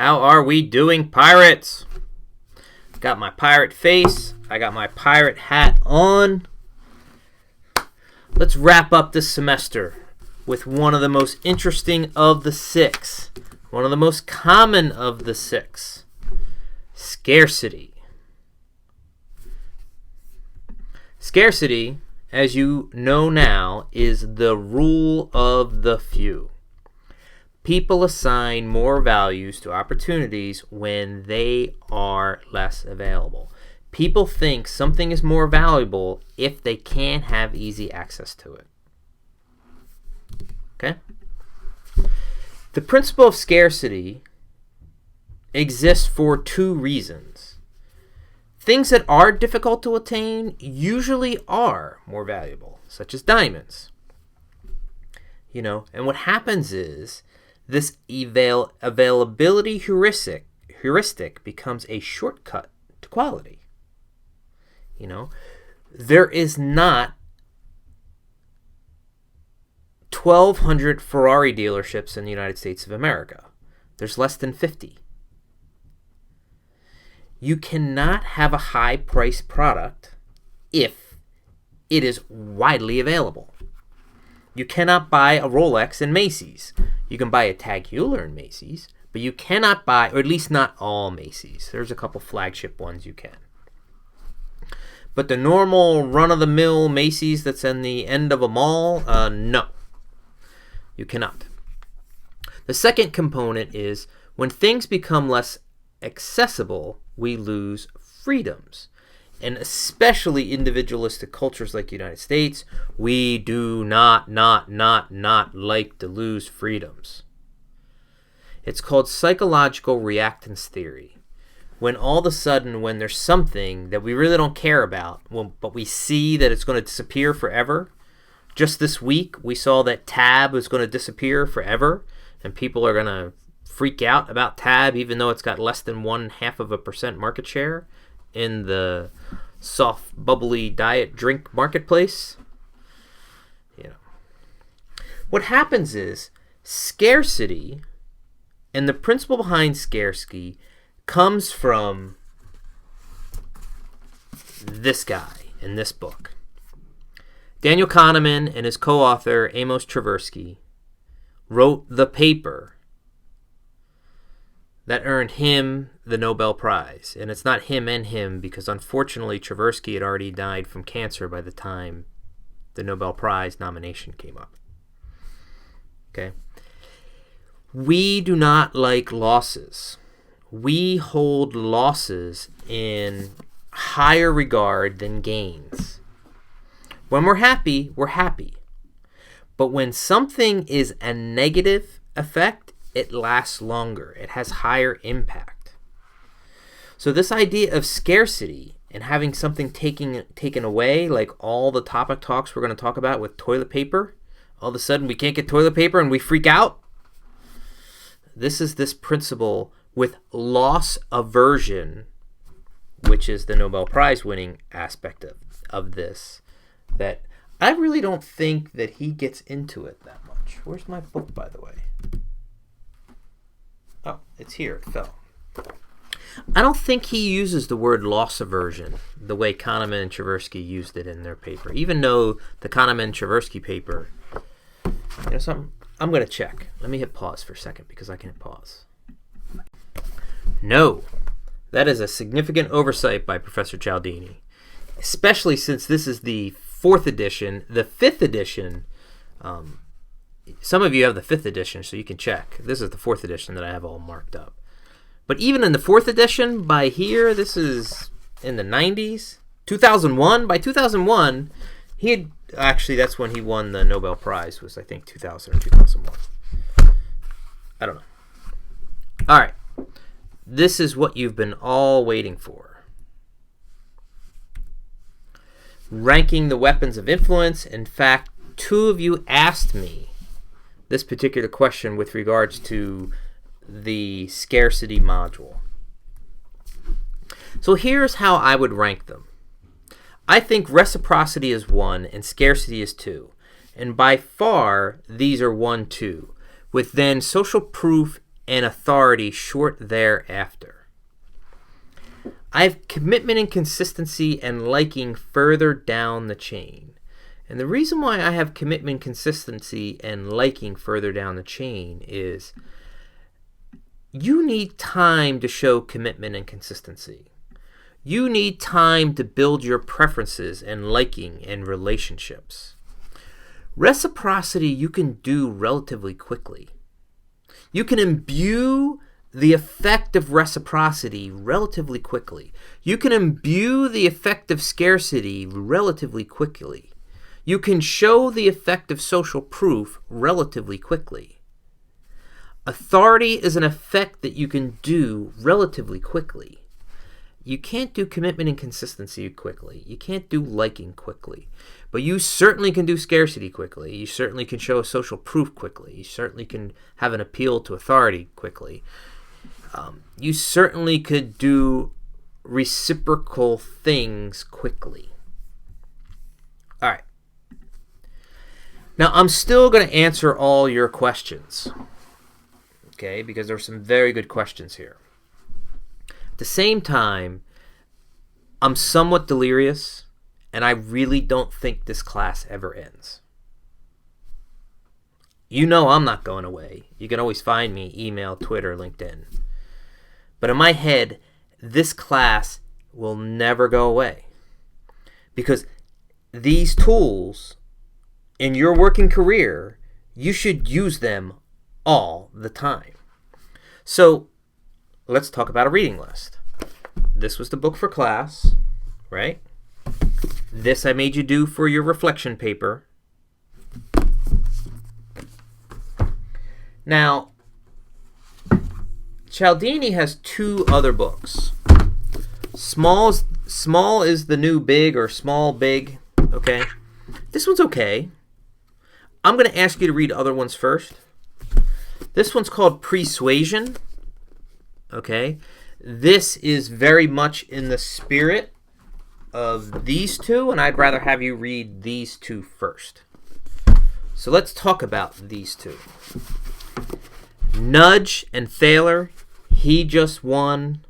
How are we doing, pirates? Got my pirate face. I got my pirate hat on. Let's wrap up this semester with one of the most interesting of the six. One of the most common of the six. Scarcity. Scarcity, as you know now, is the rule of the few. People assign more values to opportunities when they are less available. People think something is more valuable if they can't have easy access to it. Okay? The principle of scarcity exists for two reasons. Things that are difficult to attain usually are more valuable, such as diamonds. And what happens is this availability heuristic becomes a shortcut to quality. There is not 1,200 Ferrari dealerships in the United States of America. There's less than 50. You cannot have a high-priced product if it is widely available. You cannot buy a Rolex in Macy's. You can buy a Tag Heuer in Macy's, but you cannot buy, or at least not all Macy's. There's a couple flagship ones you can. But the normal run-of-the-mill Macy's that's in the end of a mall, no. You cannot. The second component is when things become less accessible, we lose freedoms. And especially individualistic cultures like the United States, we do not like to lose freedoms. It's called psychological reactance theory. When all of a sudden, when there's something that we really don't care about, but we see that it's going to disappear forever. Just this week, we saw that Tab is going to disappear forever, and people are going to freak out about Tab, even though it's got less than 0.5% market share in the soft, bubbly diet drink marketplace. What happens is scarcity, and the principle behind scarcity comes from this guy in this book. Daniel Kahneman and his co-author Amos Tversky wrote the paper that earned him the Nobel Prize. And it's not him and him because unfortunately Tversky had already died from cancer by the time the Nobel Prize nomination came up. Okay? We do not like losses. We hold losses in higher regard than gains. When we're happy, we're happy. But when something is a negative effect, it lasts longer. It has higher impact. So this idea of scarcity and having something taken away, like all the topic talks we're going to talk about with toilet paper, all of a sudden we can't get toilet paper and we freak out. This is this principle with loss aversion, which is the Nobel Prize winning aspect of this, that I really don't think that he gets into it that much. Where's my book, by the way? Oh, it's here. It fell. I don't think he uses the word loss aversion the way Kahneman and Tversky used it in their paper, even though the Kahneman and Tversky paper, something. I'm going to check. Let me hit pause for a second because I can hit pause. No, that is a significant oversight by Professor Cialdini, especially since this is the 4th edition. The 5th edition, some of you have the 5th edition, so you can check. This is the 4th edition that I have all marked up. But even in the 4th edition, by here, this is in the 90s, 2001. By 2001, he had, actually, that's when he won the Nobel Prize, was I think 2000 or 2001. I don't know. All right. This is what you've been all waiting for. Ranking the weapons of influence. In fact, 2 of you asked me this particular question with regards to the scarcity module. So here's how I would rank them. I think reciprocity is 1 and scarcity is 2. And by far, these are 1, 2. With then social proof and authority short thereafter. I have commitment and consistency and liking further down the chain. And the reason why I have commitment, consistency, and liking further down the chain is you need time to show commitment and consistency. You need time to build your preferences and liking and relationships. Reciprocity you can do relatively quickly. You can imbue the effect of reciprocity relatively quickly. You can imbue the effect of scarcity relatively quickly. You can show the effect of social proof relatively quickly. Authority is an effect that you can do relatively quickly. You can't do commitment and consistency quickly. You can't do liking quickly. But you certainly can do scarcity quickly. You certainly can show a social proof quickly. You certainly can have an appeal to authority quickly. You certainly could do reciprocal things quickly. All right. Now, I'm still going to answer all your questions, okay, because there are some very good questions here. At the same time, I'm somewhat delirious, and I really don't think this class ever ends. You know I'm not going away. You can always find me, email, Twitter, LinkedIn. But in my head, this class will never go away. Because these tools, in your working career, you should use them all the time. So let's talk about a reading list. This was the book for class, right? This I made you do for your reflection paper. Now, Cialdini has two other books. Small is the new big, or small big, okay? This one's okay. I'm going to ask you to read other ones first. This one's called Persuasion, okay? This is very much in the spirit of these two, and I'd rather have you read these two first. So let's talk about these two. Nudge and Thaler, he just won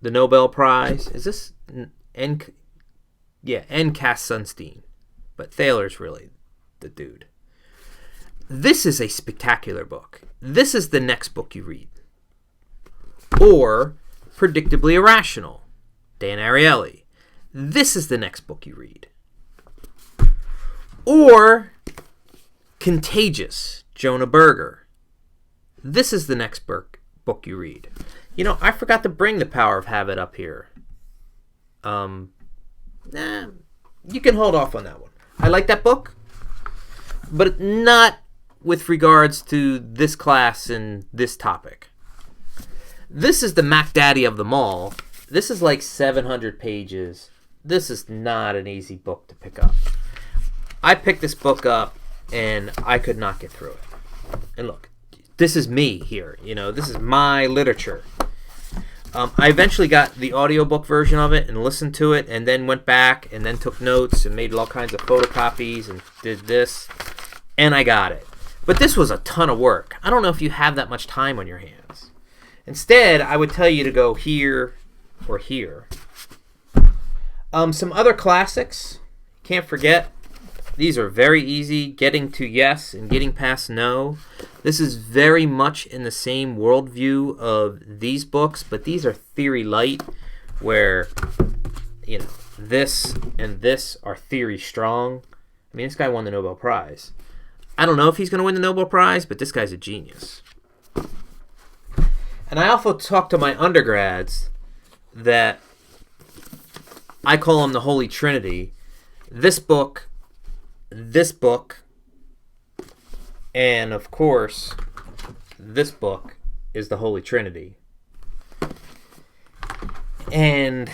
the Nobel Prize. Is this N. Cass Sunstein, but Thaler's really the dude. This is a spectacular book. This is the next book you read. Or Predictably Irrational, Dan Ariely. This is the next book you read. Or Contagious, Jonah Berger. This is the next book you read. You know, I forgot to bring The Power of Habit up here. You can hold off on that one. I like that book, but not with regards to this class and this topic. This is the Mac Daddy of them all. This is like 700 pages. This is not an easy book to pick up. I picked this book up and I could not get through it. And look, this is me here. You know, this is my literature. I eventually got the audiobook version of it and listened to it, and then went back and then took notes and made all kinds of photocopies and did this, and I got it. But this was a ton of work. I don't know if you have that much time on your hands. Instead, I would tell you to go here or here. Some other classics, can't forget. These are very easy. Getting to Yes and Getting Past No. This is very much in the same worldview of these books, but these are theory light, where, you know, this and this are theory strong. I mean, this guy won the Nobel Prize. I don't know if he's going to win the Nobel Prize, but this guy's a genius. And I also talk to my undergrads that I call them the Holy Trinity. This book, and of course, this book is the Holy Trinity. And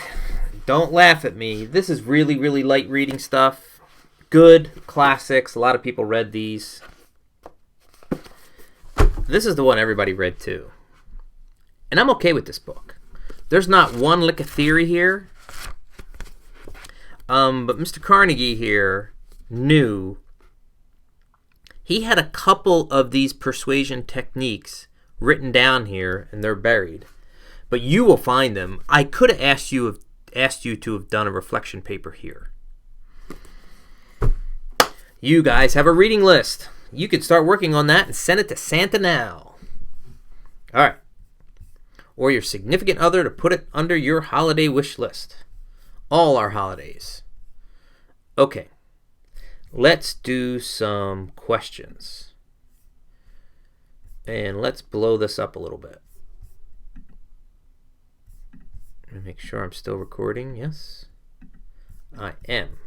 don't laugh at me. This is really, really light reading stuff. Good classics. A lot of people read these. This is the one everybody read too. And I'm okay with this book. There's not one lick of theory here. But Mr. Carnegie here knew he had a couple of these persuasion techniques written down here, and they're buried. But you will find them. I could have asked you to have done a reflection paper here. You guys have a reading list. You could start working on that and send it to Santa now. All right. Or your significant other to put it under your holiday wish list. All our holidays. Okay. Let's do some questions. And let's blow this up a little bit. Let me make sure I'm still recording. Yes, I am.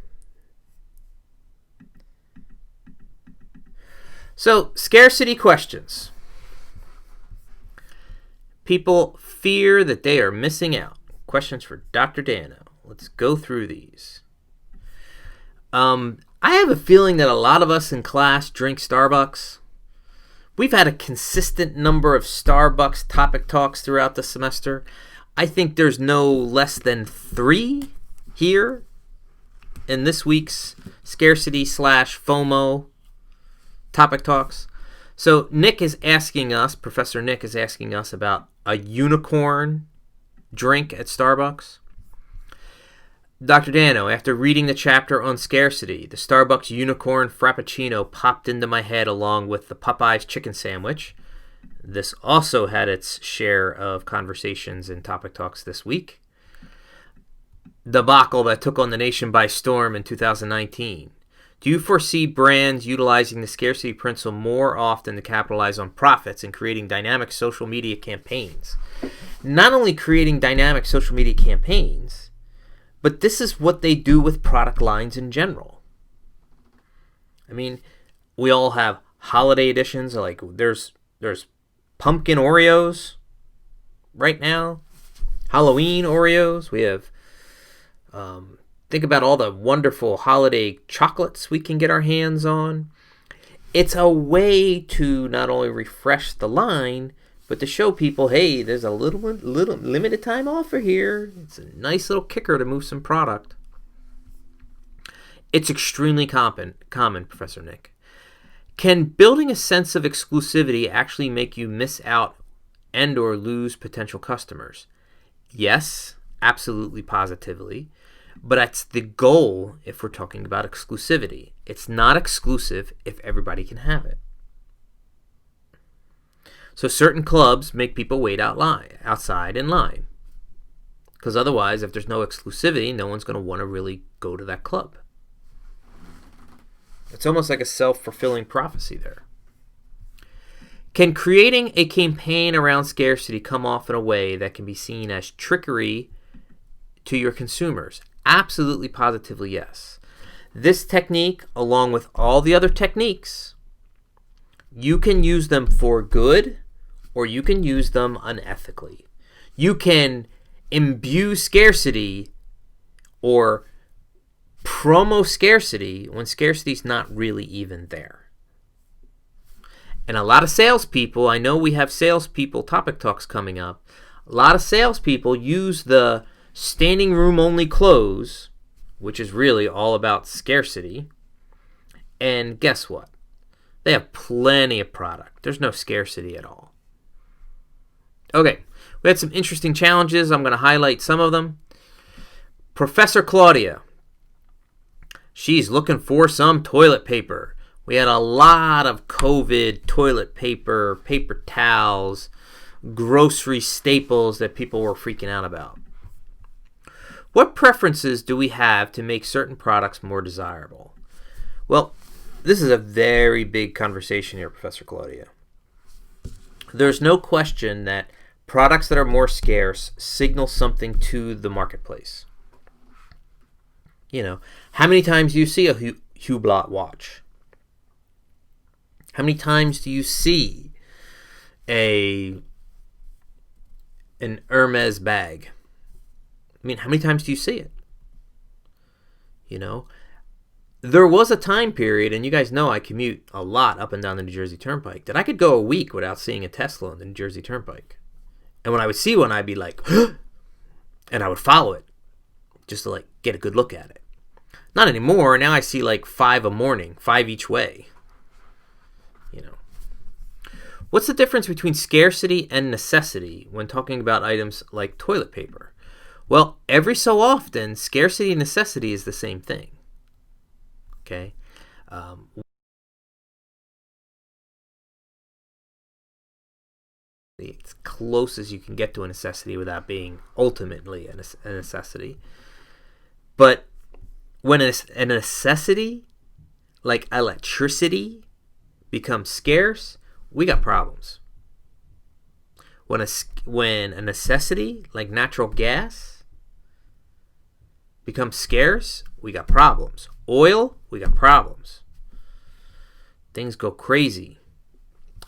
So, scarcity questions. People fear that they are missing out. Questions for Dr. Dano. Let's go through these. I have a feeling that a lot of us in class drink Starbucks. We've had a consistent number of Starbucks topic talks throughout the semester. I think there's no less than 3 here in this week's scarcity / FOMO topic talks. So Nick is asking us, Professor Nick is asking us about a unicorn drink at Starbucks. Dr. Dano, after reading the chapter on scarcity, the Starbucks unicorn frappuccino popped into my head along with the Popeyes chicken sandwich. This also had its share of conversations and topic talks this week. The debacle that took on the nation by storm in 2019. Do you foresee brands utilizing the scarcity principle more often to capitalize on profits and creating dynamic social media campaigns? Not only creating dynamic social media campaigns, but this is what they do with product lines in general. I mean, we all have holiday editions. Like there's pumpkin Oreos right now, Halloween Oreos. We have think about all the wonderful holiday chocolates we can get our hands on. It's a way to not only refresh the line, but to show people, hey, there's a little limited time offer here. It's a nice little kicker to move some product. It's extremely common, Professor Nick. Can building a sense of exclusivity actually make you miss out and or lose potential customers? Yes, absolutely, positively. But that's the goal if we're talking about exclusivity. It's not exclusive if everybody can have it. So certain clubs make people wait outside in line. Because otherwise, if there's no exclusivity, no one's going to want to really go to that club. It's almost like a self-fulfilling prophecy there. Can creating a campaign around scarcity come off in a way that can be seen as trickery to your consumers? Absolutely, positively, yes. This technique, along with all the other techniques, you can use them for good or you can use them unethically. You can imbue scarcity or promo scarcity when scarcity is not really even there. And a lot of salespeople, I know we have salespeople topic talks coming up, a lot of salespeople use the standing room only close, which is really all about scarcity. And guess what? They have plenty of product. There's no scarcity at all. Okay, we had some interesting challenges. I'm going to highlight some of them. Professor Claudia, she's looking for some toilet paper. We had a lot of COVID toilet paper, paper towels, grocery staples that people were freaking out about. What preferences do we have to make certain products more desirable? Well, this is a very big conversation here, Professor Claudia. There's no question that products that are more scarce signal something to the marketplace. You know, how many times do you see a Hublot watch? How many times do you see an Hermes bag? I mean, how many times do you see it? You know, there was a time period, and you guys know I commute a lot up and down the New Jersey Turnpike, that I could go a week without seeing a Tesla on the New Jersey Turnpike. And when I would see one, I'd be like, and I would follow it just to get a good look at it. Not anymore. Now I see 5 a morning, 5 each way. You know, What's the difference between scarcity and necessity when talking about items like toilet paper? Well, every so often, scarcity and necessity is the same thing. Okay? It's close as you can get to a necessity without being ultimately a necessity. But when a necessity, like electricity, becomes scarce, we got problems. When a necessity, like natural gas, becomes scarce, we got problems. Oil, we got problems. Things go crazy.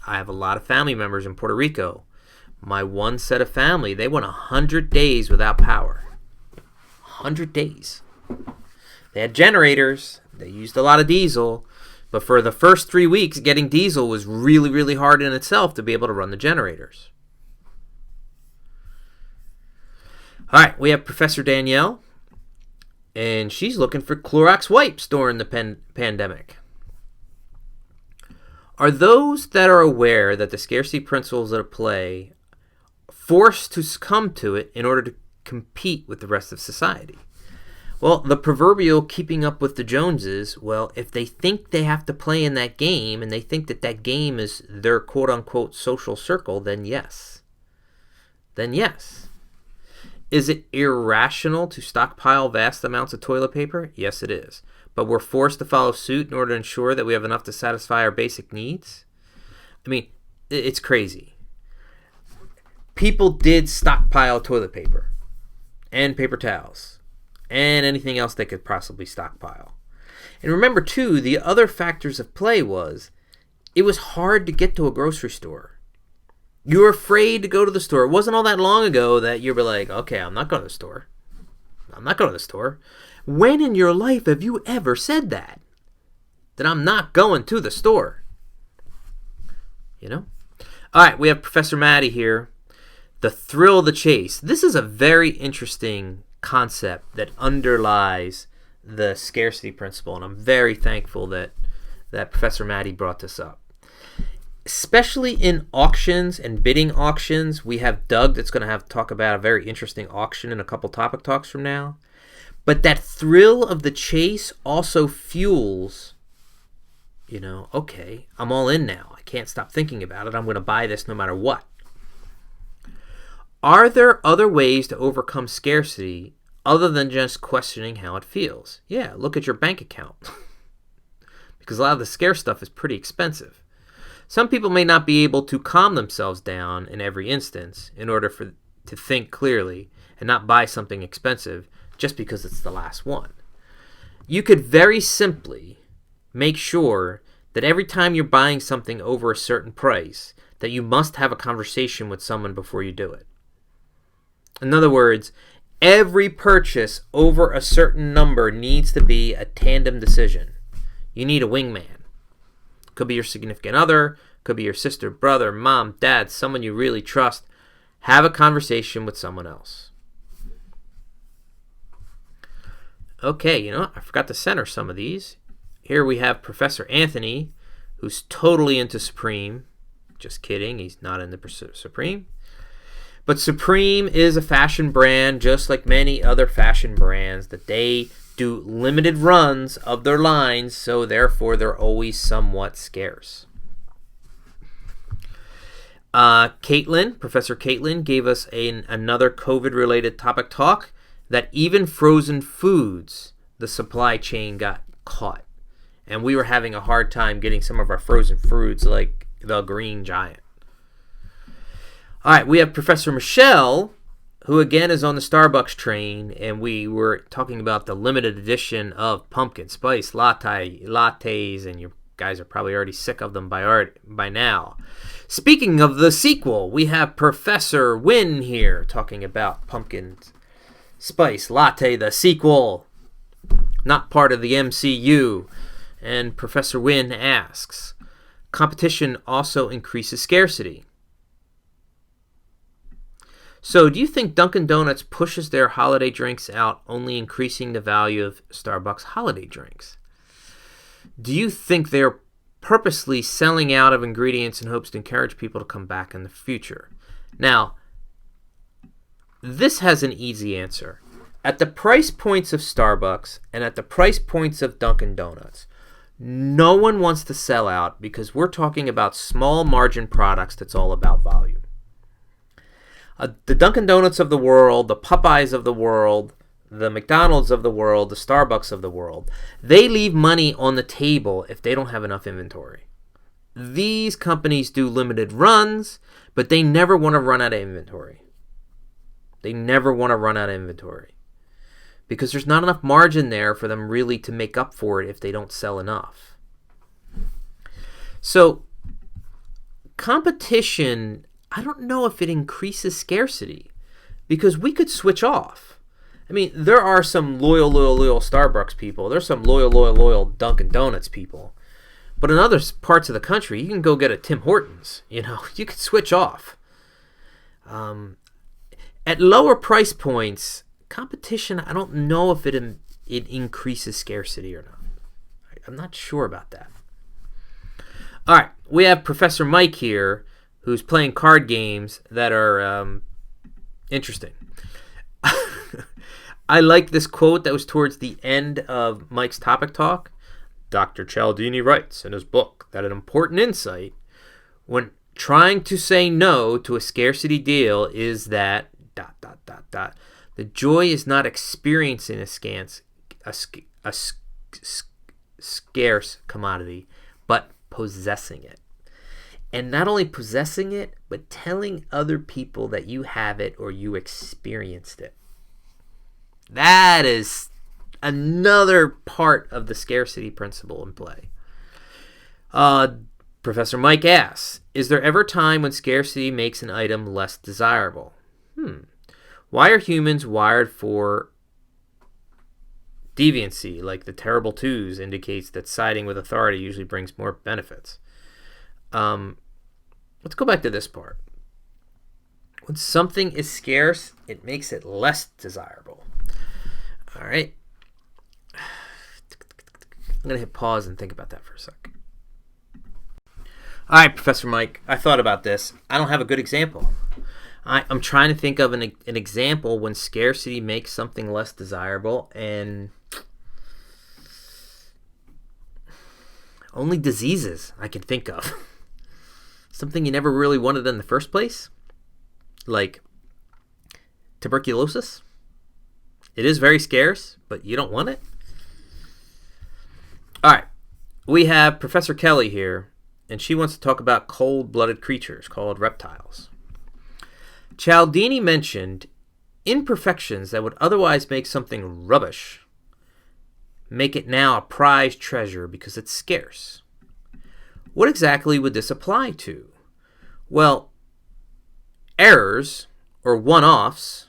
I have a lot of family members in Puerto Rico. My one set of family, they went 100 days without power. 100 days. They had generators. They used a lot of diesel. But for the first 3 weeks, getting diesel was really, really hard in itself to be able to run the generators. All right, we have Professor Danielle. And she's looking for Clorox wipes during the pandemic. Are those that are aware that the scarcity principles at play forced to succumb to it in order to compete with the rest of society? Well, the proverbial keeping up with the Joneses, well, if they think they have to play in that game and they think that that game is their quote-unquote social circle, then yes. Then yes. Is it irrational to stockpile vast amounts of toilet paper? Yes, it is. But we're forced to follow suit in order to ensure that we have enough to satisfy our basic needs? I mean, it's crazy. People did stockpile toilet paper and paper towels and anything else they could possibly stockpile. And remember, too, the other factors of play was it was hard to get to a grocery store. You were afraid to go to the store. It wasn't all that long ago that you were like, okay, I'm not going to the store. I'm not going to the store. When in your life have you ever said that? That I'm not going to the store? You know? All right, we have Professor Maddie here. The thrill of the chase. This is a very interesting concept that underlies the scarcity principle, and I'm very thankful that Professor Maddie brought this up. Especially in auctions and bidding auctions, we have Doug that's going to have to talk about a very interesting auction in a couple topic talks from now. But that thrill of the chase also fuels, okay, I'm all in now. I can't stop thinking about it. I'm going to buy this no matter what. Are there other ways to overcome scarcity other than just questioning how it feels? Yeah, look at your bank account. Because a lot of the scarce stuff is pretty expensive. Some people may not be able to calm themselves down in every instance in order to think clearly and not buy something expensive just because it's the last one. You could very simply make sure that every time you're buying something over a certain price, that you must have a conversation with someone before you do it. In other words, every purchase over a certain number needs to be a tandem decision. You need a wingman. Could be your significant other, could be your sister, brother, mom, dad, someone you really trust. Have a conversation with someone else. Okay, I forgot to center some of these. Here we have Professor Anthony, who's totally into Supreme. Just kidding, he's not into Supreme. But Supreme is a fashion brand, just like many other fashion brands, that they do limited runs of their lines, so therefore they're always somewhat scarce. Professor Caitlin gave us another COVID-related topic talk that even frozen foods, the supply chain got caught. And we were having a hard time getting some of our frozen foods like the Green Giant. All right, we have Professor Michelle, who again is on the Starbucks train, and we were talking about the limited edition of pumpkin spice lattes, and you guys are probably already sick of them by now. Speaking of the sequel, we have Professor Wynn here talking about pumpkin spice latte, the sequel, not part of the MCU. And Professor Wynn asks, competition also increases scarcity. So, do you think Dunkin' Donuts pushes their holiday drinks out, only increasing the value of Starbucks holiday drinks? Do you think they're purposely selling out of ingredients in hopes to encourage people to come back in the future. Now, this has an easy answer. At the price points of Starbucks and at the price points of Dunkin' Donuts, no one wants to sell out because we're talking about small margin products that's all about volume. The Dunkin' Donuts of the world, the Popeyes of the world, the McDonald's of the world, the Starbucks of the world, they leave money on the table if they don't have enough inventory. These companies do limited runs, but they never want to run out of inventory. They never want to run out of inventory because there's not enough margin there for them really to make up for it if they don't sell enough. So competition, I don't know if it increases scarcity because we could switch off. I mean, there are some loyal Starbucks people. There's some loyal Dunkin' Donuts people. But in other parts of the country, you can go get a Tim Hortons. You could switch off. At lower price points, competition, I don't know if it increases scarcity or not. I'm not sure about that. All right, we have Professor Mike here, who's playing card games that are interesting. I like this quote that was towards the end of Mike's topic talk. Dr. Cialdini writes in his book that an important insight when trying to say no to a scarcity deal is that ... The joy is not experiencing a scarce commodity, but possessing it. And not only possessing it, but telling other people that you have it or you experienced it. That is another part of the scarcity principle in play. Professor Mike asks, is there ever a time when scarcity makes an item less desirable? Why are humans wired for deviancy, like the terrible twos indicates that siding with authority usually brings more benefits? Let's go back to this part. When something is scarce, it makes it less desirable. All right. I'm going to hit pause and think about that for a sec. All right, Professor Mike, I thought about this. I don't have a good example. I'm trying to think of an example when scarcity makes something less desirable, and only diseases I can think of. Something you never really wanted in the first place, like tuberculosis. It is very scarce, but you don't want it. All right, we have Professor Kelly here, and she wants to talk about cold-blooded creatures called reptiles. Cialdini mentioned imperfections that would otherwise make something rubbish make it now a prized treasure because it's scarce. What exactly would this apply to? Well, errors or one-offs.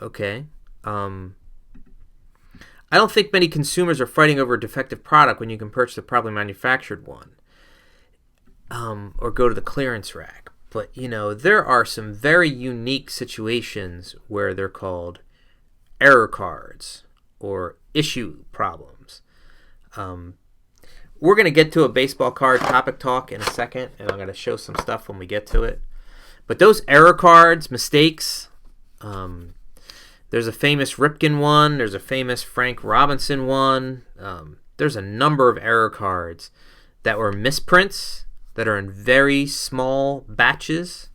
Okay. I don't think many consumers are fighting over a defective product when you can purchase a properly manufactured one, or go to the clearance rack. But, there are some very unique situations where they're called error cards or issue problems. We're going to get to a baseball card topic talk in a second, and I'm going to show some stuff when we get to it. But those error cards, mistakes, there's a famous Ripken one. There's a famous Frank Robinson one. There's a number of error cards that were misprints that are in very small batches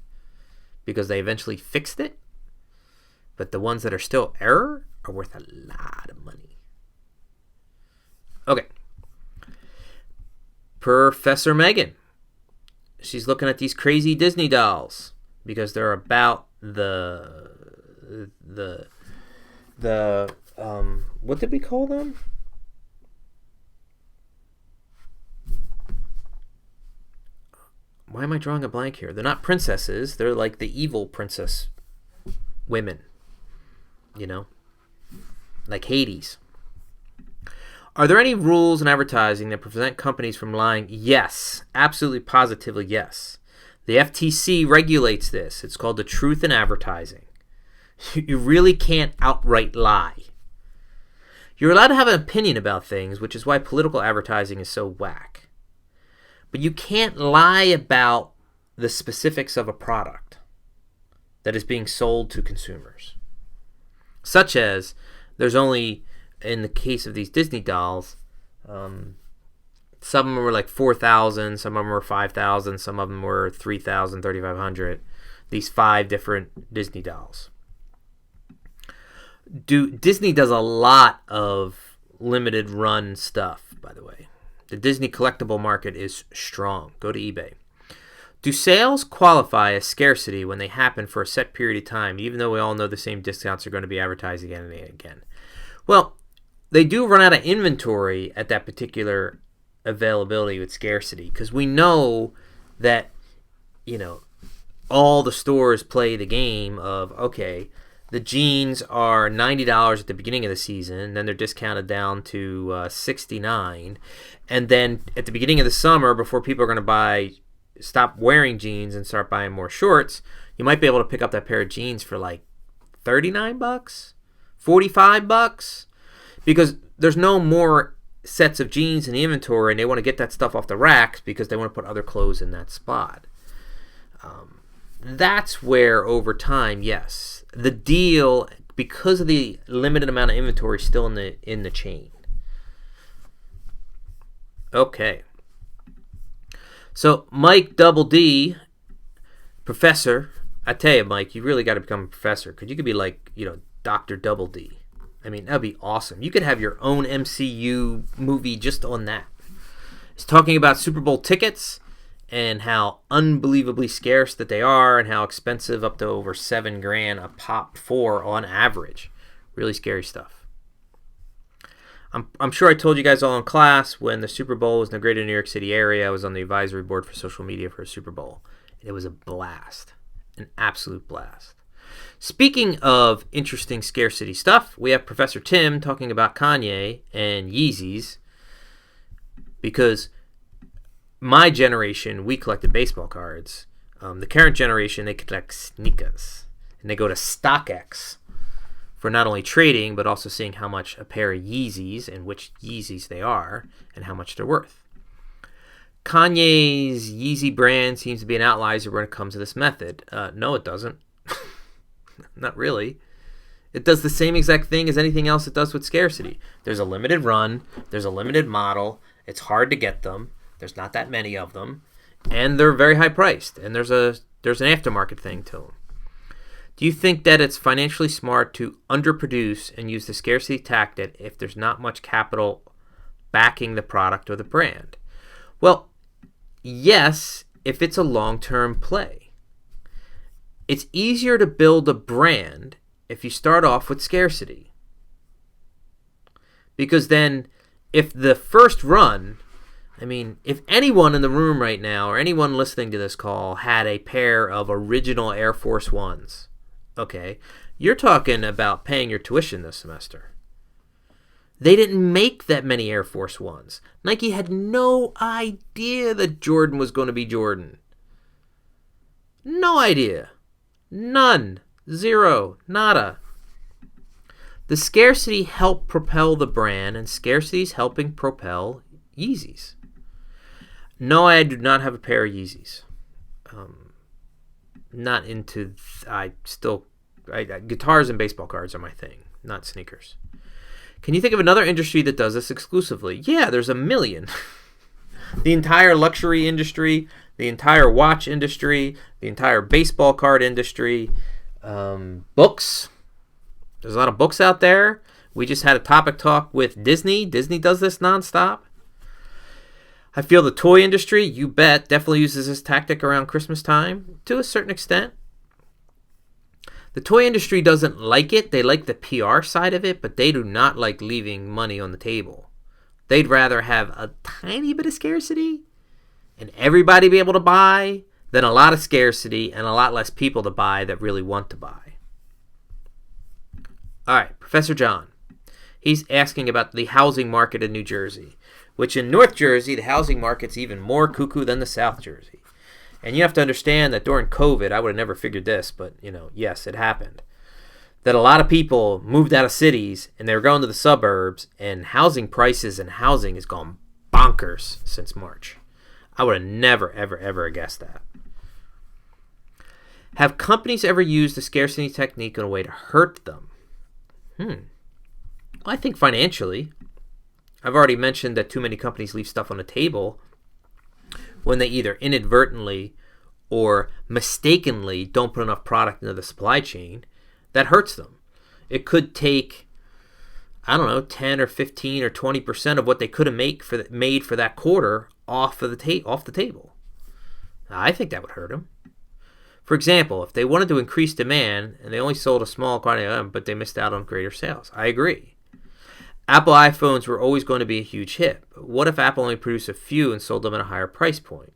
because they eventually fixed it. But the ones that are still error are worth a lot of money. Okay. Professor Megan. She's looking at these crazy Disney dolls because they're about the what did we call them? Why am I drawing a blank here? They're not princesses. They're like the evil princess women. Like Hades. Are there any rules in advertising that prevent companies from lying? Yes. Absolutely, positively, yes. The FTC regulates this. It's called the Truth in Advertising. You really can't outright lie. You're allowed to have an opinion about things, which is why political advertising is so whack. But you can't lie about the specifics of a product that is being sold to consumers. Such as, there's only, in the case of these Disney dolls, some of them were like 4,000, some of them were 5,000, some of them were 3,000, 3,500. These 5 different Disney dolls. Disney does a lot of limited run stuff, by the way. The Disney collectible market is strong. Go to eBay. Do sales qualify as scarcity when they happen for a set period of time, even though we all know the same discounts are going to be advertised again and again? Well, they do run out of inventory at that particular availability with scarcity, because we know that, all the stores play the game of, okay, the jeans are $90 at the beginning of the season, then they're discounted down to $69, and then at the beginning of the summer, before people are going to stop wearing jeans and start buying more shorts, you might be able to pick up that pair of jeans for like $39, $45, because there's no more sets of jeans in the inventory, and they want to get that stuff off the racks because they want to put other clothes in that spot. That's where, over time, yes, the deal, because of the limited amount of inventory still in the chain. Okay. So Mike Double D, professor, I tell you, Mike, you really got to become a professor, because you could be like, Dr. Double D. I mean, that'd be awesome. You could have your own MCU movie just on that. He's talking about Super Bowl tickets and how unbelievably scarce that they are, and how expensive, up to over $7,000 a pop for on average. Really scary stuff. I'm sure I told you guys all in class, when the Super Bowl was in the greater New York City area, I was on the advisory board for social media for a Super Bowl. It was a blast. An absolute blast. Speaking of interesting scarcity stuff, we have Professor Tim talking about Kanye and Yeezys, because my generation, we collected baseball cards. The current generation, they collect sneakers, and they go to StockX for not only trading, but also seeing how much a pair of Yeezys, and which Yeezys they are, and how much they're worth. Kanye's Yeezy brand seems to be an outlier when it comes to this method. No, it doesn't. Not really. It does the same exact thing as anything else it does with scarcity. There's a limited run. There's a limited model. It's hard to get them. There's not that many of them. And they're very high priced. And there's an aftermarket thing to them. Do you think that it's financially smart to underproduce and use the scarcity tactic if there's not much capital backing the product or the brand? Well, yes, if it's a long-term play. It's easier to build a brand if you start off with scarcity. Because then, if the first run, if anyone in the room right now, or anyone listening to this call, had a pair of original Air Force Ones, okay, you're talking about paying your tuition this semester. They didn't make that many Air Force Ones. Nike had no idea that Jordan was going to be Jordan. No idea. None. Zero. Nada. The scarcity helped propel the brand, and scarcity is helping propel Yeezys. No, I do not have a pair of Yeezys. Not into... guitars and baseball cards are my thing, not sneakers. Can you think of another industry that does this exclusively? Yeah, there's a million. The entire luxury industry, the entire watch industry, the entire baseball card industry, books. There's a lot of books out there. We just had a topic talk with Disney. Disney does this nonstop. I feel the toy industry, you bet, definitely uses this tactic around Christmas time to a certain extent. The toy industry doesn't like it. They like the PR side of it, but they do not like leaving money on the table. They'd rather have a tiny bit of scarcity and everybody be able to buy than a lot of scarcity and a lot less people to buy that really want to buy. All right, Professor John. He's asking about the housing market in New Jersey, which in North Jersey, the housing market's even more cuckoo than the South Jersey. And you have to understand that during COVID, I would have never figured this, but, yes, it happened. That a lot of people moved out of cities and they were going to the suburbs, and housing prices and housing has gone bonkers since March. I would have never, ever, ever guessed that. Have companies ever used the scarcity technique in a way to hurt them? Well, I think financially. I've already mentioned that too many companies leave stuff on the table when they either inadvertently or mistakenly don't put enough product into the supply chain. That hurts them. It could take, 10 or 15 or 20% of what they could have made for that quarter off the table. I think that would hurt them. For example, if they wanted to increase demand and they only sold a small quantity of them, but they missed out on greater sales. I agree. Apple iPhones were always going to be a huge hit. But what if Apple only produced a few and sold them at a higher price point?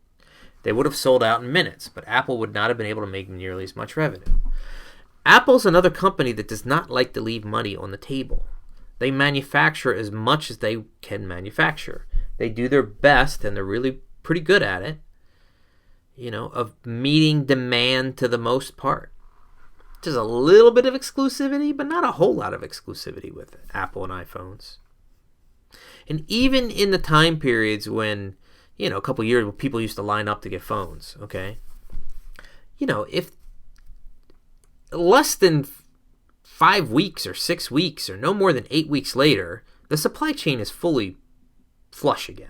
They would have sold out in minutes, but Apple would not have been able to make nearly as much revenue. Apple's another company that does not like to leave money on the table. They manufacture as much as they can manufacture. They do their best, and they're really pretty good at it, of meeting demand to the most part. Just a little bit of exclusivity, but not a whole lot of exclusivity with Apple and iPhones. And even in the time periods when, a couple years when people used to line up to get phones, okay? If less than 5 weeks or 6 weeks or no more than 8 weeks later, the supply chain is fully flush again.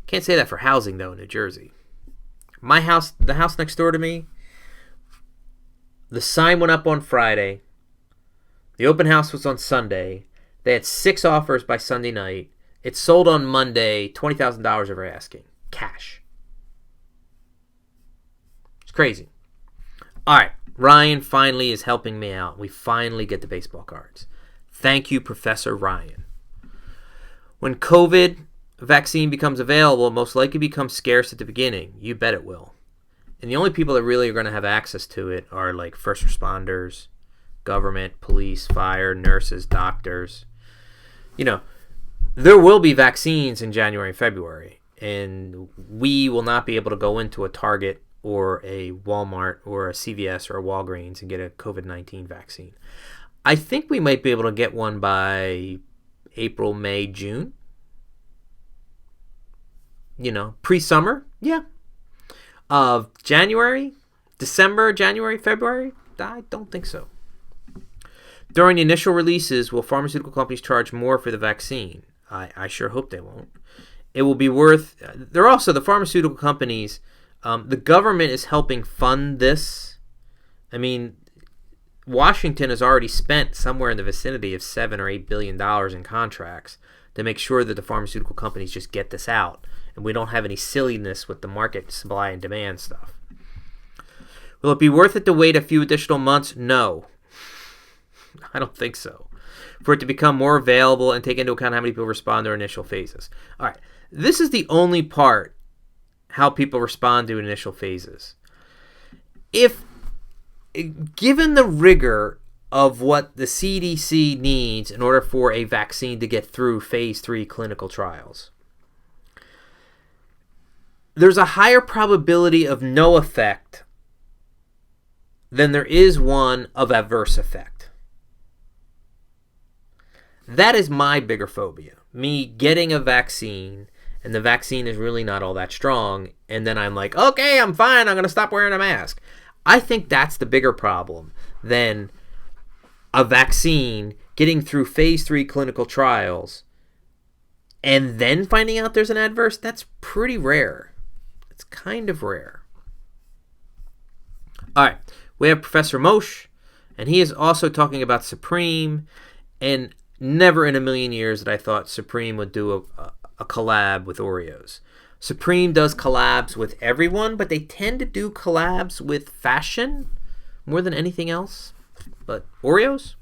Can't say that for housing, though, in New Jersey. My house, the house next door to me, the sign went up on Friday. The open house was on Sunday. They had 6 offers by Sunday night. It sold on Monday, $20,000 over asking. Cash. It's crazy. All right, Ryan finally is helping me out. We finally get the baseball cards. Thank you, Professor Ryan. When COVID vaccine becomes available, it most likely becomes scarce at the beginning. You bet it will. And the only people that really are going to have access to it are like first responders, government, police, fire, nurses, doctors. There will be vaccines in January and February, and we will not be able to go into a Target or a Walmart or a CVS or a Walgreens and get a COVID-19 vaccine. I think we might be able to get one by April, May, June. Pre-summer, yeah. January, December, January, February, I don't think so. During the initial releases, will pharmaceutical companies charge more for the vaccine? I sure hope they won't. It will be worth, they're also, the pharmaceutical companies, the government is helping fund this. I mean, Washington has already spent somewhere in the vicinity of $7 or $8 billion in contracts to make sure that the pharmaceutical companies just get this out, and we don't have any silliness with the market supply and demand stuff. Will it be worth it to wait a few additional months? No. I don't think so. For it to become more available and take into account how many people respond to initial phases. All right. This is the only part, how people respond to initial phases. Given the rigor of what the CDC needs in order for a vaccine to get through phase 3 clinical trials, there's a higher probability of no effect than there is one of adverse effect. That is my bigger phobia. Me getting a vaccine, and the vaccine is really not all that strong, and then I'm like, okay, I'm fine, I'm going to stop wearing a mask. I think that's the bigger problem than a vaccine getting through phase 3 clinical trials and then finding out there's an adverse. That's pretty rare. It's kind of rare. All right, we have Professor Moshe, and he is also talking about Supreme, and never in a million years that I thought Supreme would do a collab with Oreos. Supreme does collabs with everyone, but they tend to do collabs with fashion more than anything else. But Oreos?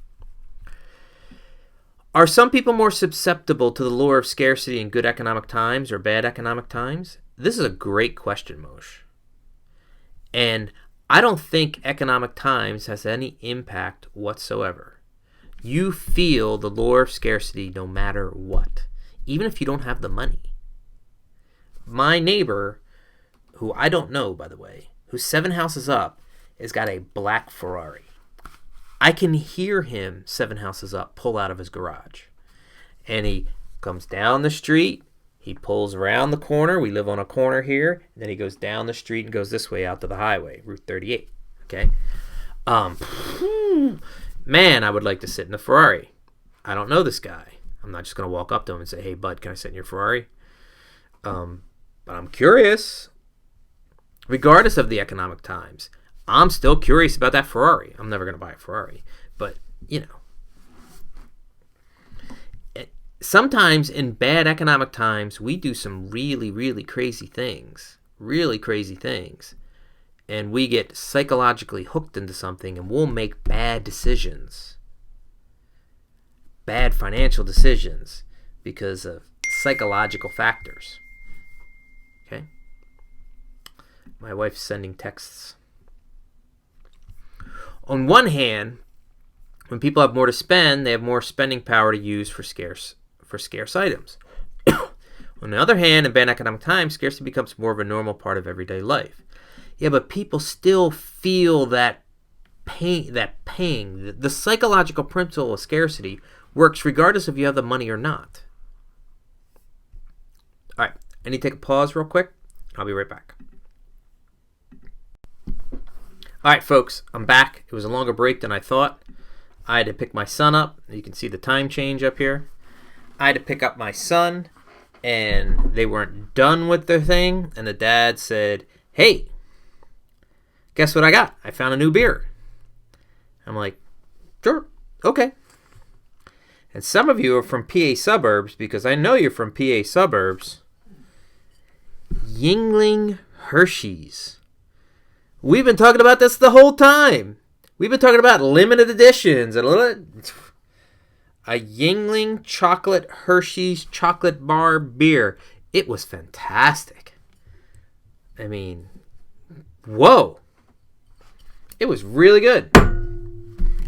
Are some people more susceptible to the lure of scarcity in good economic times or bad economic times? This is a great question, Moshe. And I don't think economic times has any impact whatsoever. You feel the lure of scarcity no matter what, even if you don't have the money. My neighbor, who I don't know, by the way, who's 7 houses up, has got a black Ferrari. I can hear him 7 houses up pull out of his garage. And he comes down the street. He pulls around the corner. We live on a corner here. And then he goes down the street and goes this way out to the highway, Route 38. Okay? Man, I would like to sit in a Ferrari. I don't know this guy. I'm not just going to walk up to him and say, hey, bud, can I sit in your Ferrari? But I'm curious. Regardless of the economic times, I'm still curious about that Ferrari. I'm never going to buy a Ferrari. But, sometimes in bad economic times, we do some really, really crazy things. Really crazy things. And we get psychologically hooked into something, and we'll make bad decisions. Bad financial decisions because of psychological factors. Okay? My wife's sending texts. On one hand, when people have more to spend, they have more spending power to use for scarce items. On the other hand, in bad economic times, scarcity becomes more of a normal part of everyday life. Yeah, but people still feel that pain. The psychological principle of scarcity works regardless if you have the money or not. All right, I need to take a pause real quick. I'll be right back. All right, folks, I'm back. It was a longer break than I thought. I had to pick my son up. You can see the time change up here. I had to pick up my son, and they weren't done with their thing, and the dad said, hey, guess what I got? I found a new beer. I'm like, sure, okay. And some of you are from PA suburbs, because I know you're from PA suburbs. Yuengling Hershey's. We've been talking about this the whole time. We've been talking about limited editions. A Yuengling chocolate Hershey's chocolate bar beer. It was fantastic. I mean, whoa. It was really good.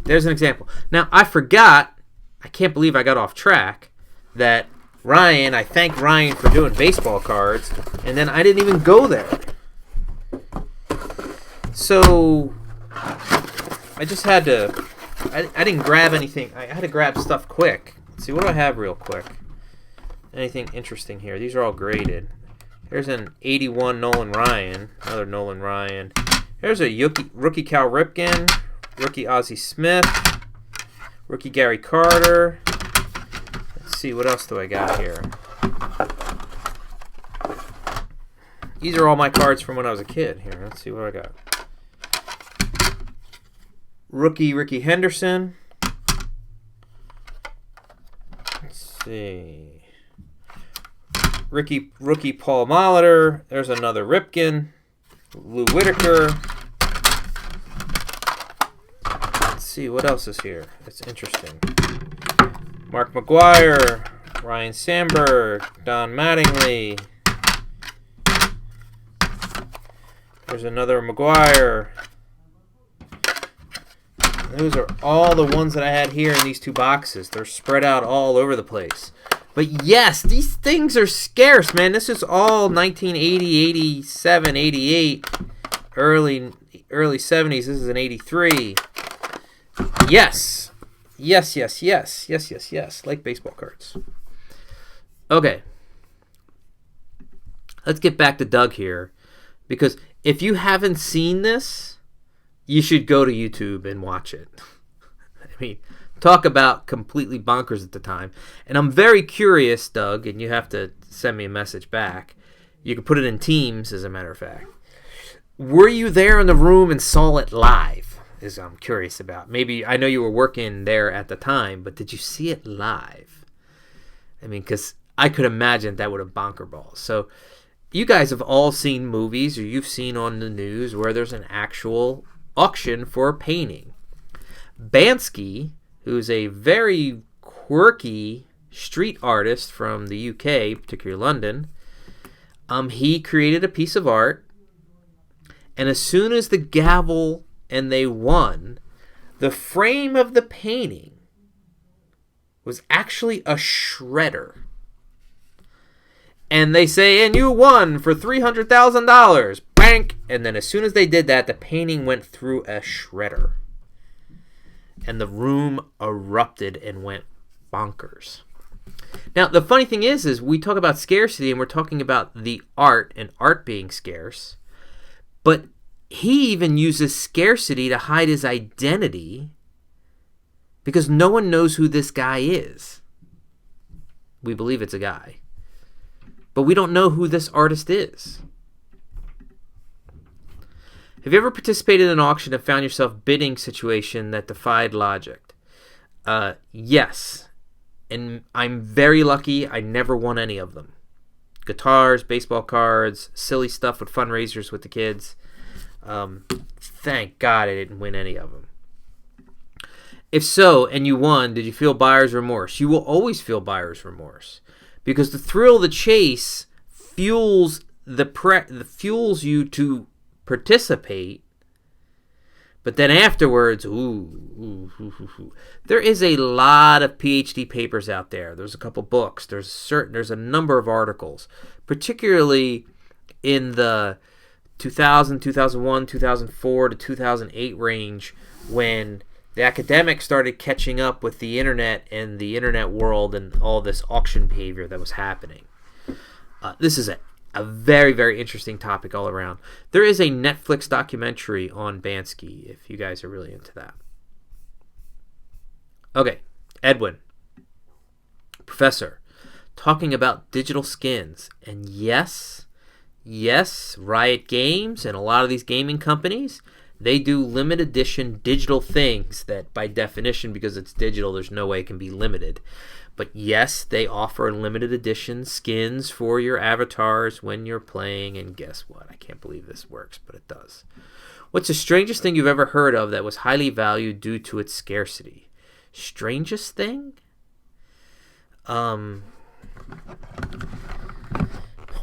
There's an example. Now, I forgot, I can't believe I got off track, that Ryan, I thank Ryan for doing baseball cards, and then I didn't even go there. So, I just had to, I didn't grab anything. I had to grab stuff quick. Let's see, what do I have real quick? Anything interesting here? These are all graded. There's an 81 Nolan Ryan, another Nolan Ryan. There's a rookie Cal Ripken, rookie Ozzie Smith, rookie Gary Carter. Let's see, what else do I got here? These are all my cards from when I was a kid. Here, let's see what I got. Rookie Ricky Henderson. Let's see. Rookie Paul Molitor. There's another Ripken. Lou Whitaker. Let's see, what else is here? That's interesting. Mark McGuire, Ryan Sandberg, Don Mattingly. There's another McGuire. Those are all the ones that I had here in these two boxes. They're spread out all over the place. But yes, these things are scarce, man. This is all 1980, 87, 88, early 70s. This is an 83. Yes. Yes. Like baseball cards. Okay. Let's get back to Doug here. Because if you haven't seen this, you should go to YouTube and watch it. I mean, talk about completely bonkers at the time. And I'm very curious, Doug, and you have to send me a message back. You can put it in Teams, as a matter of fact. Were you there in the room and saw it live? Is I'm curious about. Maybe, I know you were working there at the time, but did you see it live? I mean, because I could imagine that would have bonker balls. So, you guys have all seen movies, or you've seen on the news, where there's an actual auction for a painting. Banksy, who's a very quirky street artist from the UK, particularly London, he created a piece of art, and as soon as the gavel and they won, the frame of the painting was actually a shredder. And they say, and you won for $300,000. Bank! And then as soon as they did that, the painting went through a shredder. And the room erupted and went bonkers. Now, the funny thing is we talk about scarcity and we're talking about the art and art being scarce, but he even uses scarcity to hide his identity because no one knows who this guy is. We believe it's a guy, but we don't know who this artist is. Have you ever participated in an auction and found yourself bidding situation that defied logic? Yes. And I'm very lucky I never won any of them. Guitars, baseball cards, silly stuff with fundraisers with the kids. Thank God I didn't win any of them. If so, and you won, did you feel buyer's remorse? You will always feel buyer's remorse because the thrill of the chase fuels fuels you to participate, but then afterwards, there is a lot of PhD papers out there. There's a couple books. There's a number of articles, particularly in the 2000, 2001, 2004 to 2008 range, when the academics started catching up with the internet and the internet world and all this auction behavior that was happening. This is a very, very interesting topic all around. There is a Netflix documentary on Bansky, if you guys are really into that. Okay, Edwin, professor, talking about digital skins. And yes, Riot Games and a lot of these gaming companies, they do limited edition digital things that by definition, because it's digital, there's no way it can be limited. But yes, they offer limited edition skins for your avatars when you're playing. And guess what? I can't believe this works, but it does. What's the strangest thing you've ever heard of that was highly valued due to its scarcity? Strangest thing? Well,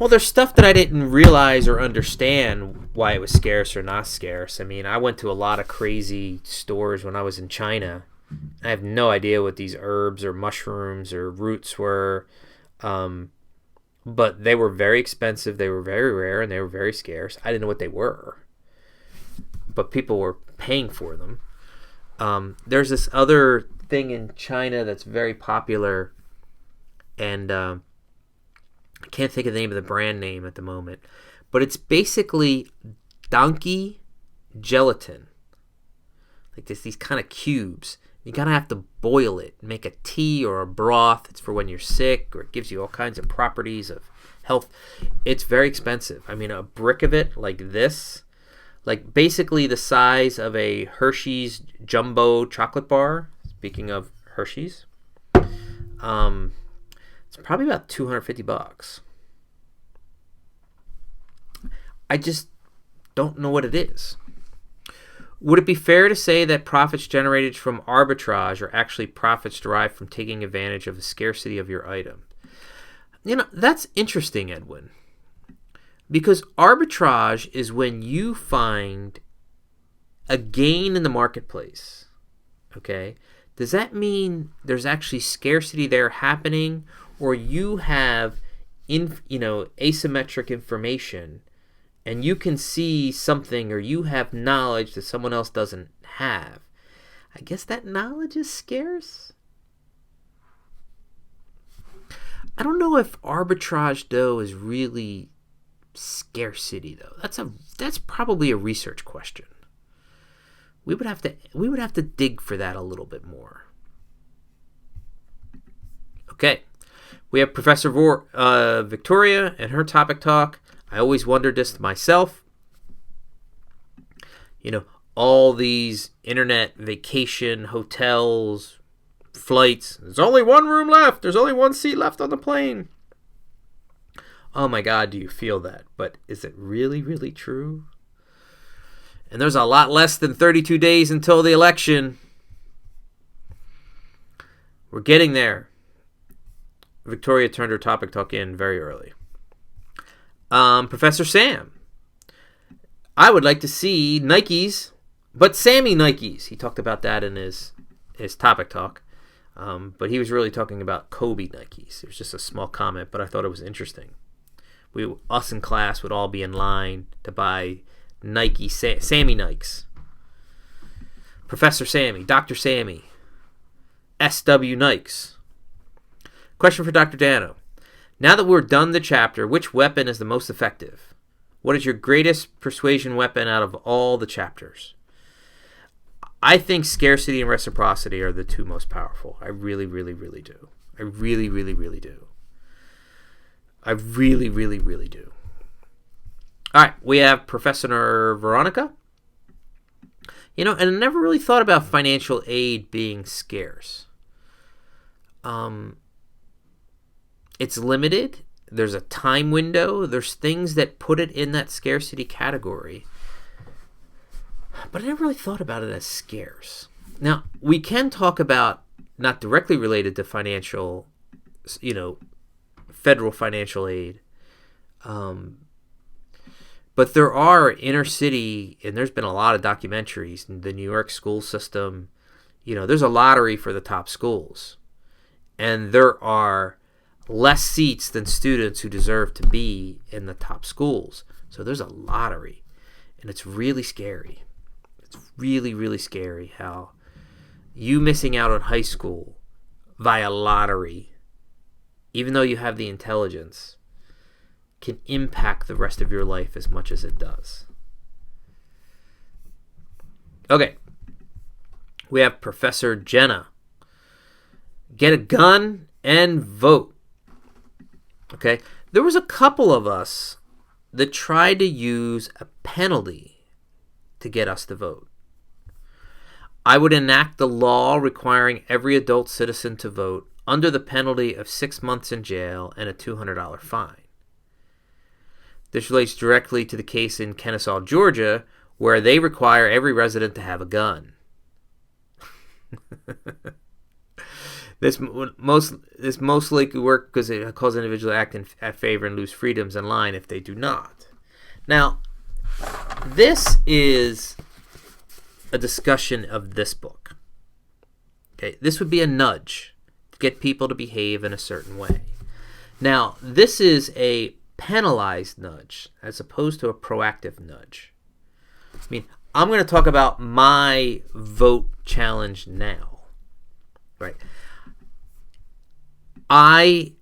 there's stuff that I didn't realize or understand why it was scarce or not scarce. I mean, I went to a lot of crazy stores when I was in China. I have no idea what these herbs or mushrooms or roots were, but they were very expensive, they were very rare, and they were very scarce. I didn't know what they were, but people were paying for them. There's this other thing in China that's very popular, and I can't think of the name of the brand name at the moment, but it's basically donkey gelatin, like these kind of cubes. You gotta have to boil it, make a tea or a broth. It's for when you're sick, or it gives you all kinds of properties of health. It's very expensive. I mean, a brick of it like this, like basically the size of a Hershey's jumbo chocolate bar. Speaking of Hershey's, it's probably about $250. I just don't know what it is. Would it be fair to say that profits generated from arbitrage are actually profits derived from taking advantage of the scarcity of your item? You know, that's interesting, Edwin. Because arbitrage is when you find a gain in the marketplace. Okay? Does that mean there's actually scarcity there happening, or you have asymmetric information and you can see something, or you have knowledge that someone else doesn't have? I guess that knowledge is scarce. I don't know if arbitrage, though, is really scarcity, though. That's probably a research question. We would have to dig for that a little bit more. Okay, we have Professor Victoria and her topic talk. I always wondered this to myself. You know, all these internet vacation hotels, flights. There's only one room left. There's only one seat left on the plane. Oh my God, do you feel that? But is it really, really true? And there's a lot less than 32 days until the election. We're getting there. Victoria turned her topic talk in very early. Professor Sam, I would like to see Nikes, but Sammy Nikes. He talked about that in his topic talk, but he was really talking about Kobe Nikes. It was just a small comment, but I thought it was interesting. Us in class would all be in line to buy Nike, Sammy Nikes. Professor Sammy, Dr. Sammy, SW Nikes. Question for Dr. Dano. Now that we're done the chapter, which weapon is the most effective? What is your greatest persuasion weapon out of all the chapters? I think scarcity and reciprocity are the two most powerful. I really, really, really do. I really, really, really do. I really, really, really do. All right, we have Professor Veronica. And I never really thought about financial aid being scarce. It's limited. There's a time window. There's things that put it in that scarcity category. But I never really thought about it as scarce. Now, we can talk about, not directly related to financial, federal financial aid, but there are inner city, and there's been a lot of documentaries in the New York school system. There's a lottery for the top schools, and there are less seats than students who deserve to be in the top schools. So there's a lottery, and it's really scary. It's really, really scary how you missing out on high school via lottery, even though you have the intelligence, can impact the rest of your life as much as it does. Okay. We have Professor Jenna. Get a gun and vote. Okay. There was a couple of us that tried to use a penalty to get us to vote. I would enact the law requiring every adult citizen to vote under the penalty of 6 months in jail and a $200 fine. This relates directly to the case in Kennesaw, Georgia, where they require every resident to have a gun. This most likely work because it calls an individual to act at favor and lose freedoms in line if they do not. Now, this is a discussion of this book. Okay, this would be a nudge to get people to behave in a certain way. Now, this is a penalized nudge as opposed to a proactive nudge. I'm going to talk about my vote challenge now. Right. I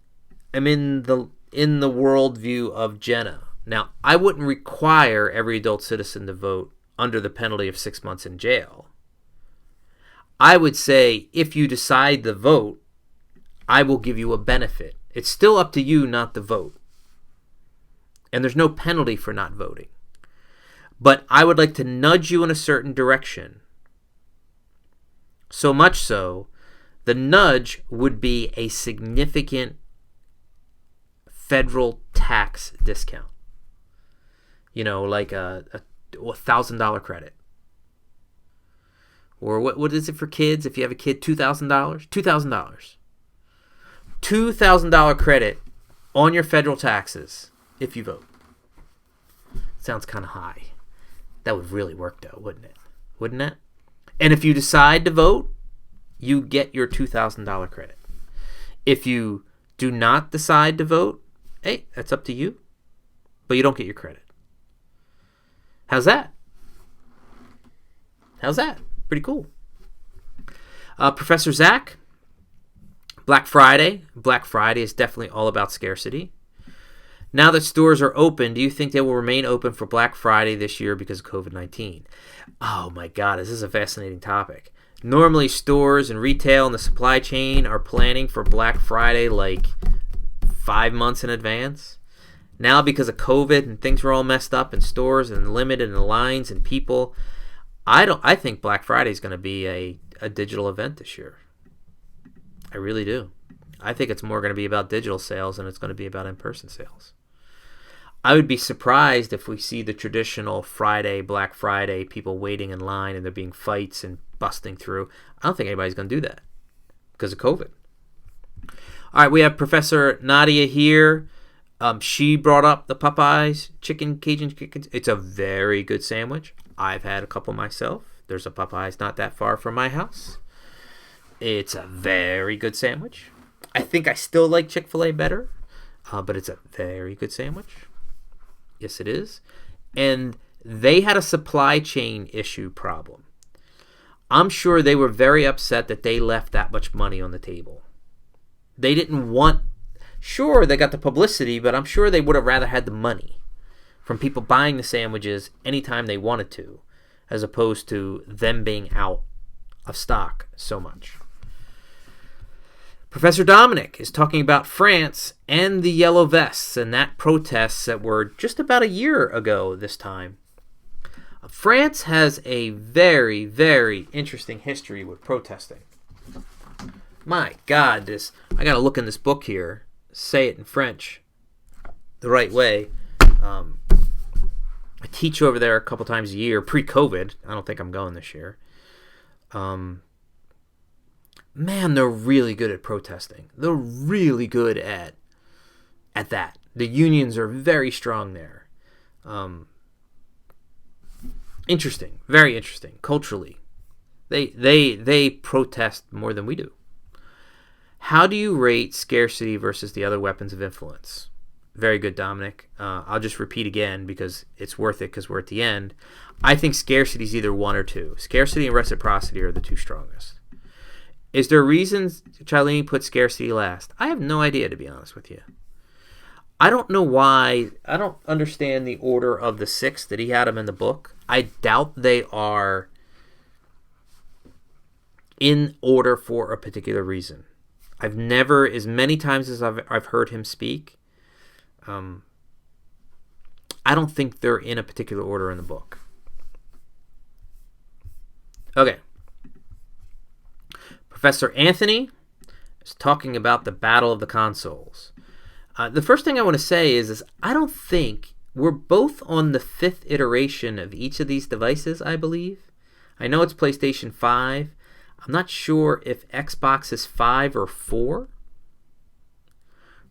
am in the worldview of Jenna. Now, I wouldn't require every adult citizen to vote under the penalty of 6 months in jail. I would say, if you decide to vote, I will give you a benefit. It's still up to you not to vote. And there's no penalty for not voting. But I would like to nudge you in a certain direction. So much so, the nudge would be a significant federal tax discount. Like a $1,000 credit. Or what is it for kids? If you have a kid, $2,000? $2,000. $2,000 credit on your federal taxes if you vote. Sounds kind of high. That would really work, though, wouldn't it? Wouldn't it? And if you decide to vote, you get your $2,000 credit. If you do not decide to vote, hey, that's up to you, but you don't get your credit. How's that? Pretty cool. Professor Zach, Black Friday. Black Friday is definitely all about scarcity. Now that stores are open, do you think they will remain open for Black Friday this year because of COVID-19? Oh my God, this is a fascinating topic. Normally, stores and retail and the supply chain are planning for Black Friday like 5 months in advance. Now, because of COVID and things were all messed up in stores and limited in lines and people, I think Black Friday is going to be a digital event this year. I really do. I think it's more going to be about digital sales than it's going to be about in-person sales. I would be surprised if we see the traditional Friday, Black Friday, people waiting in line and there being fights and busting through. I don't think anybody's going to do that because of COVID. All right, we have Professor Nadia here. She brought up the Popeyes Cajun chicken. It's a very good sandwich. I've had a couple myself. There's a Popeyes not that far from my house. It's a very good sandwich. I think I still like Chick-fil-A better, but it's a very good sandwich. Yes, it is. And they had a supply chain issue problem. I'm sure they were very upset that they left that much money on the table. They didn't want... Sure, they got the publicity, but I'm sure they would have rather had the money from people buying the sandwiches anytime they wanted to, as opposed to them being out of stock so much. Professor Dominic is talking about France and the Yellow Vests and that protests that were just about a year ago this time. France has a very, very interesting history with protesting. My God, I got to look in this book here, say it in French the right way. I teach over there a couple times a year, pre-COVID. I don't think I'm going this year. Man, they're really good at protesting. They're really good at that. The unions are very strong there. Interesting, very interesting culturally. They protest more than we do. How do you rate scarcity versus the other weapons of influence? Very good, Dominic. I'll just repeat again because it's worth it because we're at the end. I think scarcity is either 1 or 2. Scarcity and reciprocity are the 2 strongest. Is there a reason Cialdini put scarcity last? I have no idea, to be honest with you. I don't know why. I don't understand the order of the 6 that he had them in the book. I doubt they are in order for a particular reason. I've never, as many times as I've heard him speak, I don't think they're in a particular order in the book. Okay. Professor Anthony is talking about the Battle of the Consoles. The first thing I want to say is I don't think we're both on the 5th iteration of each of these devices, I believe. I know it's PlayStation 5. I'm not sure if Xbox is 5 or 4.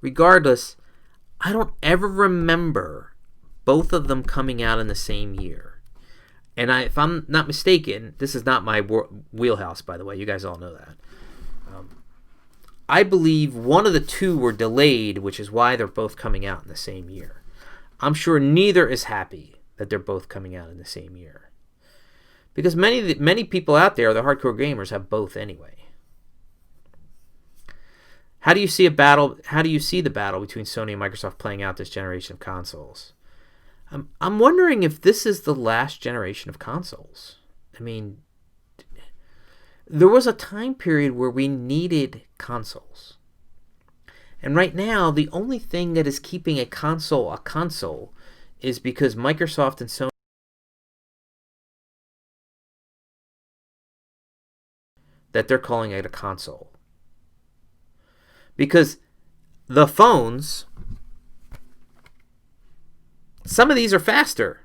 Regardless, I don't ever remember both of them coming out in the same year. And if I'm not mistaken, this is not my wheelhouse, by the way. You guys all know that. I believe one of the 2 were delayed, which is why they're both coming out in the same year. I'm sure neither is happy that they're both coming out in the same year. Because many people out there, the hardcore gamers, have both anyway. How do you see the battle between Sony and Microsoft playing out this generation of consoles? I'm wondering if this is the last generation of consoles. I mean, there was a time period where we needed consoles. And right now, the only thing that is keeping a console is because Microsoft and Sony that they're calling it a console. Because the phones, some of these are faster.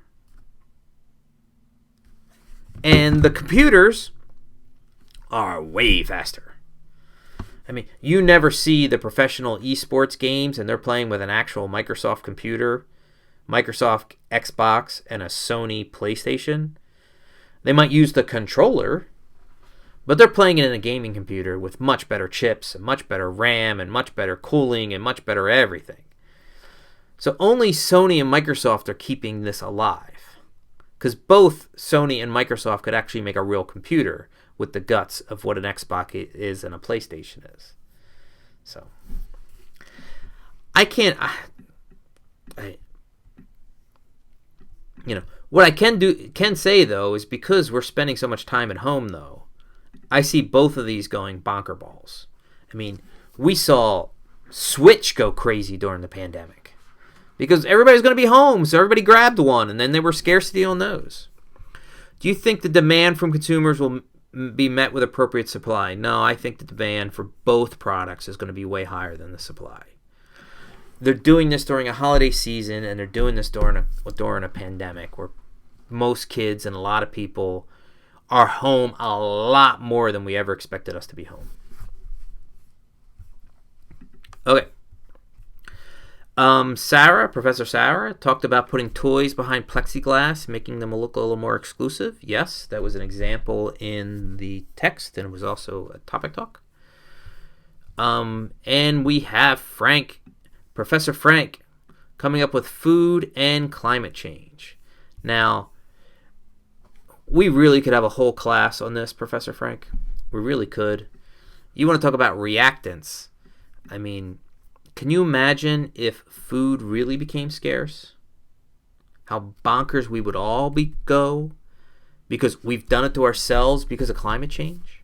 And the computers are way faster. I mean, you never see the professional esports games and they're playing with an actual Microsoft computer, Microsoft Xbox, and a Sony PlayStation. They might use the controller, but they're playing it in a gaming computer with much better chips and much better RAM and much better cooling and much better everything. So only Sony and Microsoft are keeping this alive. Because both Sony and Microsoft could actually make a real computer with the guts of what an Xbox is and a PlayStation is. So I can't... what I can say, though, is because we're spending so much time at home, though, I see both of these going bonker balls. I mean, we saw Switch go crazy during the pandemic because everybody's going to be home, so everybody grabbed one, and then there were scarcity on those. Do you think the demand from consumers will be met with appropriate supply? No, I think the demand for both products is going to be way higher than the supply. They're doing this during a holiday season, and they're doing this during a pandemic where most kids and a lot of people are home a lot more than we ever expected us to be home. Okay. Professor Sarah talked about putting toys behind plexiglass, making them look a little more exclusive. Yes, that was an example in the text, and it was also a topic talk. And we have Professor Frank, coming up with food and climate change. Now, we really could have a whole class on this, Professor Frank. We really could. You want to talk about reactants. I mean, can you imagine if food really became scarce? How bonkers we would all go because we've done it to ourselves because of climate change?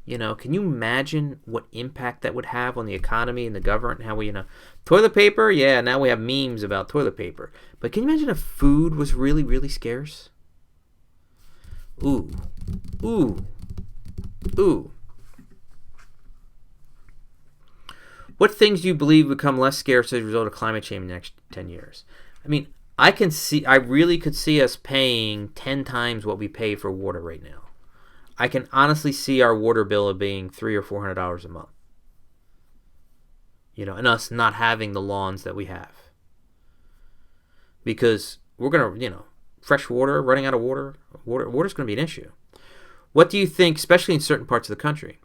Can you imagine what impact that would have on the economy and the government and how we, toilet paper? Yeah, now we have memes about toilet paper. But can you imagine if food was really, really scarce? Ooh. What things do you believe become less scarce as a result of climate change in the next 10 years? I mean, I really could see us paying 10 times what we pay for water right now. I can honestly see our water bill being $300 or $400 a month. And us not having the lawns that we have. Because we're going to, fresh water, running out of water's going to be an issue. What do you think, especially in certain parts of the country,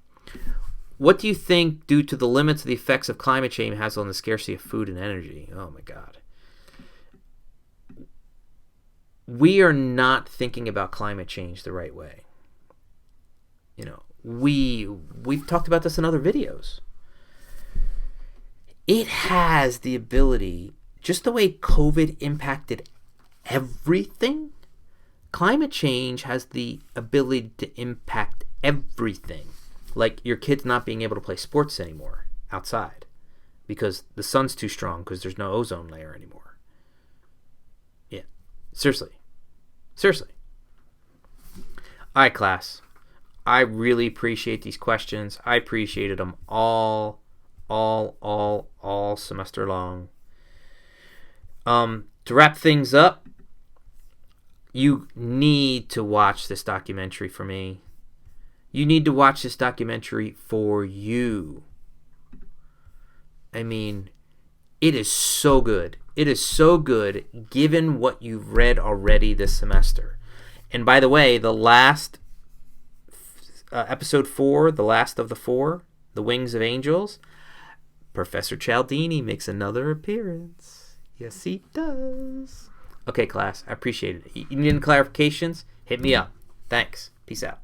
what do you think, due to the limits of the effects of climate change, has on the scarcity of food and energy? Oh my God. We are not thinking about climate change the right way. We've talked about this in other videos. It has the ability, just the way COVID impacted everything, climate change has the ability to impact everything. Like your kids not being able to play sports anymore outside because the sun's too strong because there's no ozone layer anymore. Yeah, seriously. All right, class. I really appreciate these questions. I appreciated them all semester long. To wrap things up, you need to watch this documentary for me. You need to watch this documentary for you. I mean, it is so good. It is so good given what you've read already this semester. And by the way, the last episode 4, the last of the 4, The Wings of Angels, Professor Cialdini makes another appearance. Yes, he does. Okay, class, I appreciate it. You need any clarifications? Hit me up. Thanks. Peace out.